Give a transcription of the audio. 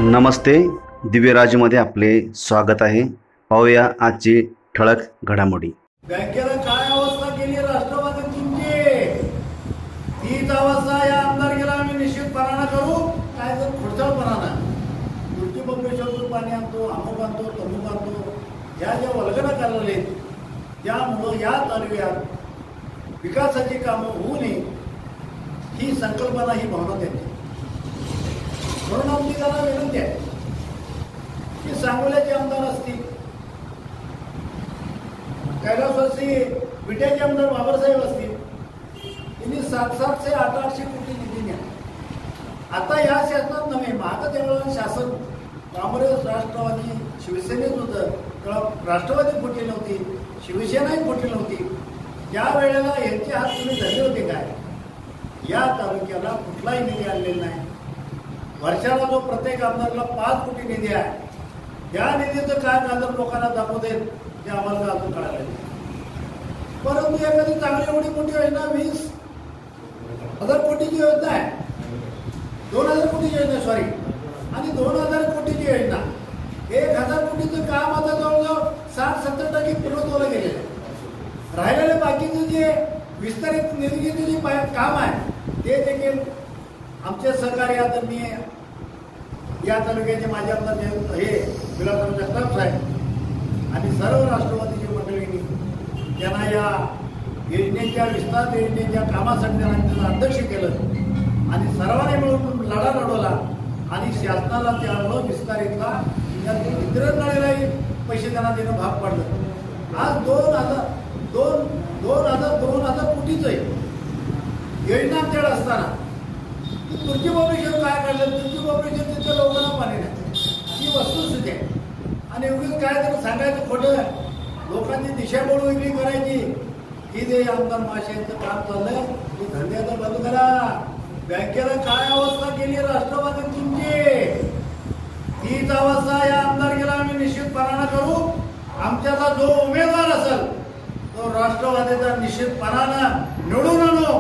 नमस्ते. दिव्यराजमध्ये आपले स्वागत आहे. पाहूया आजची ठळक घडामोडी. बँकेला काय अवस्था केली राष्ट्रवादी तुमची? तीच अवस्था या आमदारकीला आम्ही निश्चितपणानं करू. काय तर खुर्चाळपणानं तुमची बंबेश्वरून पाणी आणतो, अमुक आणतो, तमुक आणतो, या ज्या वल्गना करायला त्यामुळं या तालुक्यात विकासाची कामं होऊ नये ही संकल्पना, ही भावना त्यांची. म्हणून आमची त्यांना विनंती आहे की सांगोल्याचे आमदार असतील, कैलासवासी विट्याचे आमदार बाबासाहेब असतील, त्यांनी 700 ते 800 कोटी निधी न्या. आता या शासनात नव्हे, मागं त्यावेळेला शासन काँग्रेस, राष्ट्रवादी, शिवसेनेत होतं, तेव्हा राष्ट्रवादी फुटली नव्हती, शिवसेनाही फुटली नव्हती. या वेळेला यांचे हात तुम्ही धरले होते काय? या तालुक्याला कुठलाही निधी आणलेला नाही. वर्षाला जो प्रत्येक आमदारला 5 कोटी निधी आहे, त्या निधीचं काय झालं लोकांना दाखवू देत ते आम्हाला अजून कळायला नाही. परंतु एखादी चांगली एवढी मोठी योजना 20,000 कोटीची योजना आहे, 2,000 कोटीची योजना, सॉरी, आणि 2,000 कोटीची योजना, 1,000 कोटीचं काम आता जवळजवळ 60-70% पूर्णत्वाला गेलेलं आहे. राहिलेले बाकीचे जे विस्तारित निधीचे जे काम आहे ते देखील आमचे सहकारी आदरणीय या तालुक्याचे माझे आमदार हे विलासराव जगताप साहेब आणि सर्व राष्ट्रवादीची मंडळींनी त्यांना या योजनेच्या विस्तार योजनेच्या कामासाठी त्यांना अध्यक्ष केलं आणि सर्वांनी मिळून लढा लढवला आणि शासनाला त्यामुळं विस्तारितला इतर नळीलाही पैसे त्यांना देणं भाग पडलं. आज 2,000 कोटीचं योजना आमच्याकडे असताना तुर्की बॉम्बेश्वर काय काढलं? तुर्की बॉम्बेश्वर तिथल्या लोकांना पाणी नाही, ही वस्तुस्थिती आहे. आणि उगीच काय तर सांगायचं खोटं, लोकांची दिशाभूल वेगळी करायची. ही जे आमदार महाशयांचं काम चाललंय ते धंद्याचं बंद करा. बँकेला काय अवस्था केली राष्ट्रवादी तुमची? तीच अवस्था या आमदारकीला आम्ही निश्चितपणानं करू. आमच्याचा जो उमेदवार असेल तो राष्ट्रवादीचा निश्चितपणानं निवडून आणू.